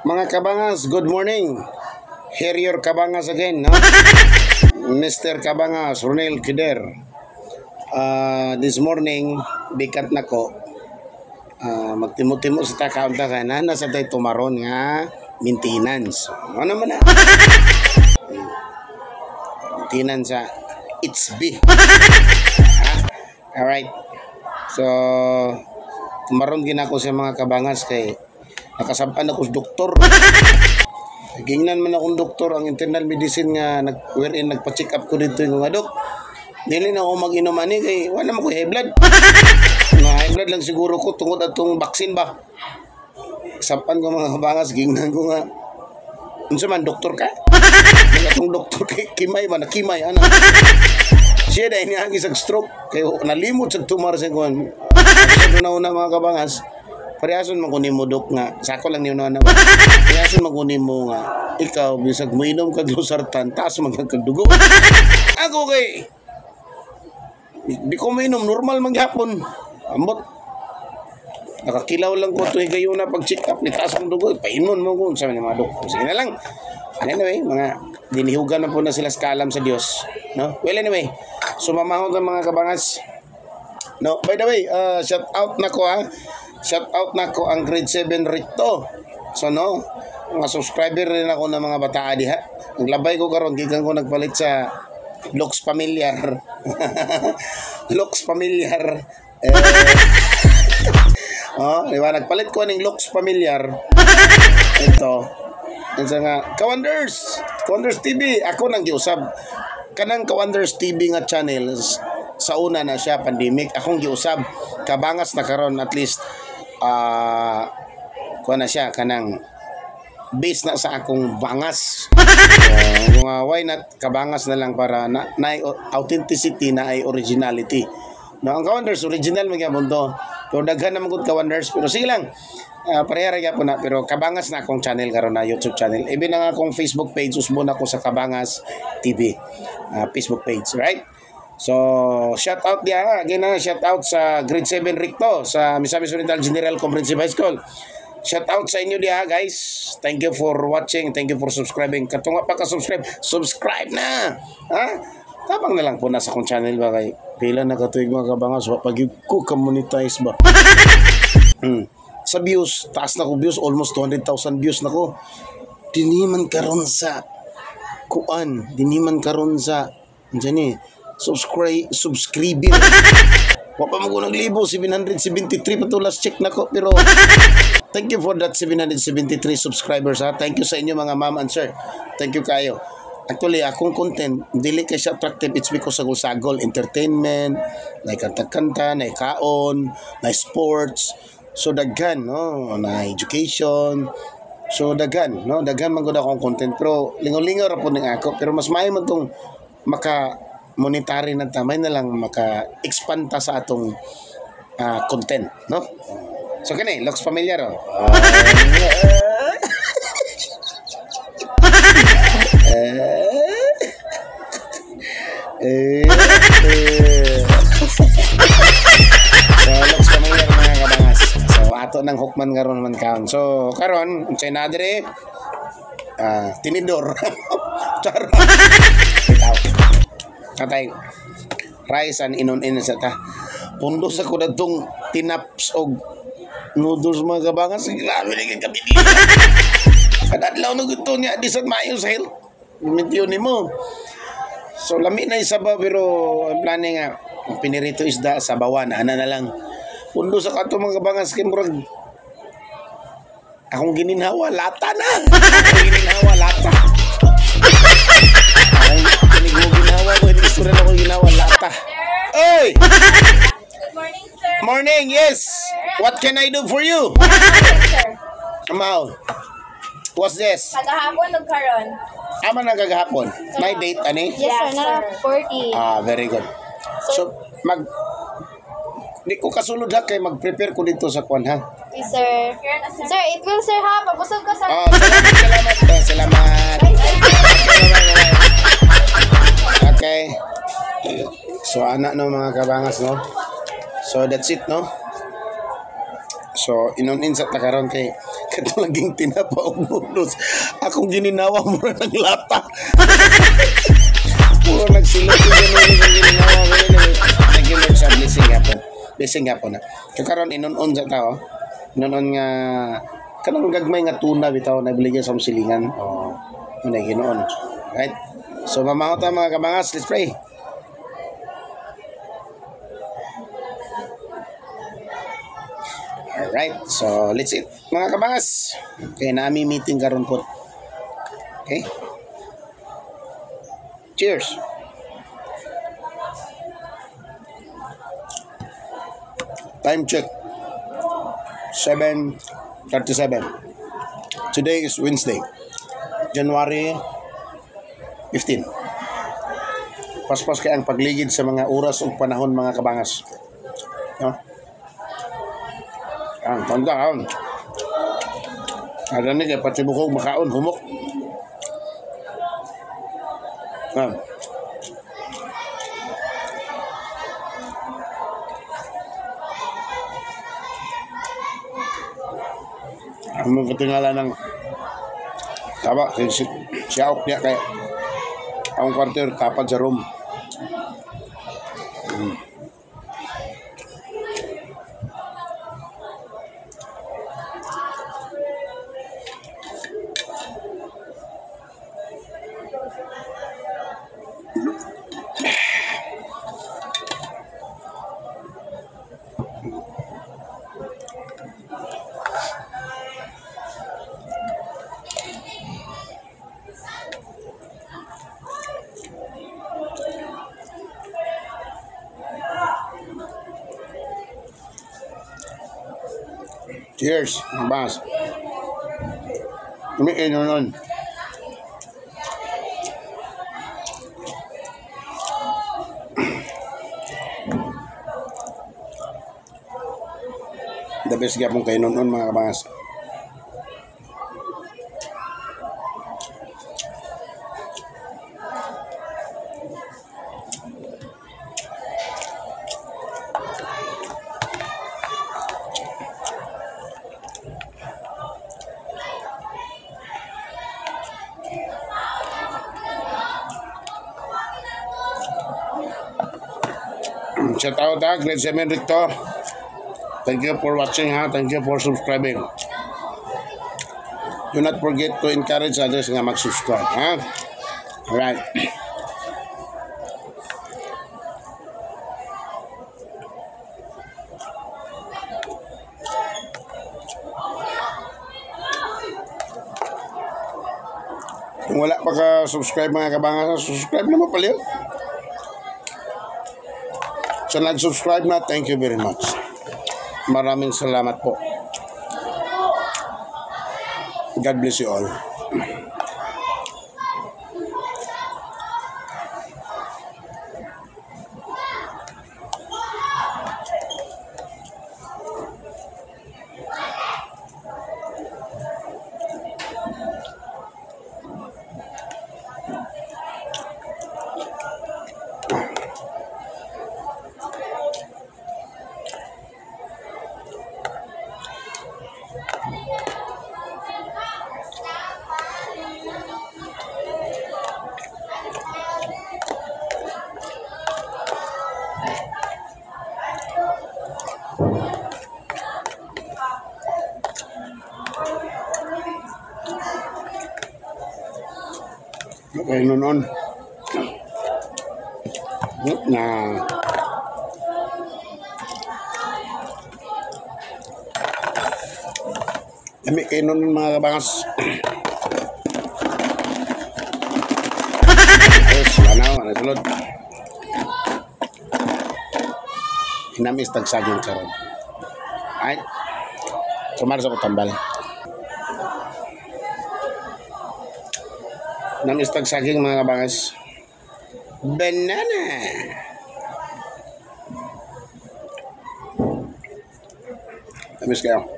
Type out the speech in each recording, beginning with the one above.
Mga kabangas, good morning. Here your kabangas again, no? Mr. Kabangas, Ronel Kider. This morning, bikat na ko. Magtimo-timo sa takaunta ka na nasa tayo tumaron nga maintenance. Ano naman na? Maintenance sa It's B. Alright. So, tumaron ginako sa mga kabangas kay nakasampan ako sa doktor. Gingnan man akong doktor ang internal medicine nga wherein nagpa-check up ko dito yung nga dok. Dili na ako mag-inom ani kay wala man ko high blood. High blood lang siguro ko tungod atong vaccine ba. Sampan ko mga kabangas gingnan ko nga. Unsa man doktor ka? Atong doktor kay kimay ba nakimay ana. Siya dahil niya isang stroke kay nalimot sa tumor sa kuan. Una mga kabangas. Pariason magunin mo dok nga sako lang niyo na pariason magunin mo nga ikaw bisag mo inom kag losartan taas magkagdugo ako kay di ko mainom normal maghapon ambot nakakilaw lang ko tuig gayon na pag check up ni taas ang dugo painon mo ko sa mga dok sige na lang anyway mga dinihugan na po na sila sa kalam sa Dios no well anyway sumamahon ang mga kabangas no by the way shout out na ko shout out na ko ang grade 7 Rito. So no, mga subscriber rin ako ng mga bata diha. Naglabay ko karon gikan ko nagpalit sa Lux Familiar. Lux Familiar. Diba nagpalit ko ning Lux Familiar. Ito. Ito nga Kawanders TV. Ako nang giusab. Kanang Kawanders TV nga channel sa una na siya pandemic. Akong giusab kabangas na karon at least kuha na siya kanang base na sa akong bangas why not kabangas na lang para na authenticity na ay originality no ang Kawanders original magyapon to pero daghan naman gud Kawanders pero sige lang parehara gyapon na pero kabangas na akong channel karon na YouTube channel even ang akong Facebook page usbon ako sa Kabangas TV Facebook page right. So, shout out dia again shout out sa grade 7 Rito sa Misamis Oriental General Comprehensive High School. Shout out sa inyo dia guys. Thank you for watching, thank you for subscribing. Katunga pa ka subscribe na. Ha? Tabang na lang po na sa akong channel ba kay pila na katuig mga kabangas pag ko ka-monetize ba. Sa views, taas na ko views, almost 200,000 views na ko. Diniman karon sa kuan, diniman karon sa diyan subscriber wa pa mo naglibo 773 pa to last check nako pero thank you for that 773 subscribers thank you sa inyo mga ma'am and sir thank you kayo actually akong content dili kay siya attractive it's because sagol-sagol entertainment na kanta-kanta na kaon na sports so daghan no na education so daghan man gud akong content pero lingaw-lingaw ra po ning ako pero mas maayo man tong maka monetary na tamay na lang maka-expand ta sa atong content, no? So kani, Lux Familiar So Lux Familiar mga kabangas. So ato nang hukman karon man kaon. So karon unsay na dire? Tinidor. Charo. Katay rice and inon-inon sa ta pundo sa ko datong tinaps og noodles mga kabangas grabe ni kami kadadlaw no gito niya di sad maayo sa health mintiyo nimo so lami na isaba pero ang planning nga ang pinirito isda sa bawan ana na lang pundo sa kato mga kabangas kay murag akong gininhawa lata na Sure na ko ginawa lata. Oy! Good morning, sir. Morning, yes. What can I do for you? Sir. Amaw. What's this? Kagahapon ug karon. Ama na kagahapon. May date ani? Yes, sir. Na 40. Very good. So di ko kasulod ha kay mag-prepare ko dito sa kwan ha. Yes, sir. Sir, it will sir ha. Pabusog ka sa. Salamat. Okay. So anak no mga kabangas no. So that's it no. So, inunin sa takaron kay katulaging tinapa o noodles. Akong gininawa mo na ng lata. Puro nagsilot yung gano'n yung gininawa ko. Thank you Lord sa blessing hapon. Blessing hapon na. Kakaroon, inunin sa tao. Inunin nga, kanang gagmay nga tuna bitaw na biligyan sa silingan. O, na ginoon. Right? So, mamahot ang mga kabangas. Let's pray. Alright, so let's eat mga kabangas. Okay, nami meeting karon po. Okay? Cheers! Time check. 7:37. Today is Wednesday, January 15. Paspas kay ang pagligid sa mga oras ug panahon mga kabangas. No? Tanda kaon. Ada ni kay pati bukog makaon humok. Ang katingala ng taba siyaok niya kay ang kwarter tapad sa room. Cheers, bas. Umiin nun. The best gapong kayo nun mga kabas. Shout out ha, Grade 7 Ricto. Thank you for watching ha. Thank you for subscribing. Do not forget to encourage others nga mag-subscribe ha. Alright. Kung wala pa ka subscribe mga kabangas, subscribe naman pala yun. So nag-subscribe na, thank you very much. Maraming salamat po. God bless you all. Okay, noon. Na kami kayo noon mga kabangas. Yes, wala sulod. Hinamis tagsaging karon. Ay, kumaras ako tambal. Namistag saging mga kabangas. Banana. Tamis kayo.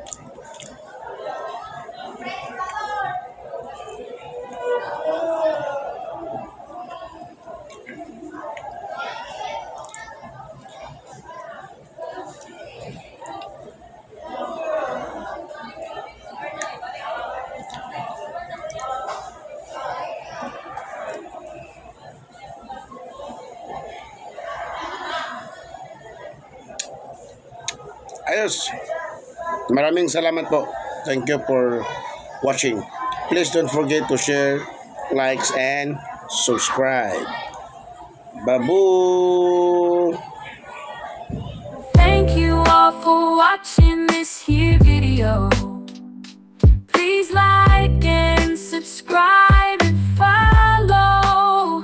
Ayos. Maraming salamat po. Thank you for watching. Please don't forget to share, likes, and subscribe. Babu! Thank you all for watching this here video. Please like and subscribe and follow.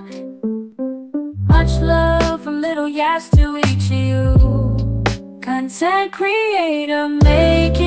Much love from Little Yas to each of you. Content creator, make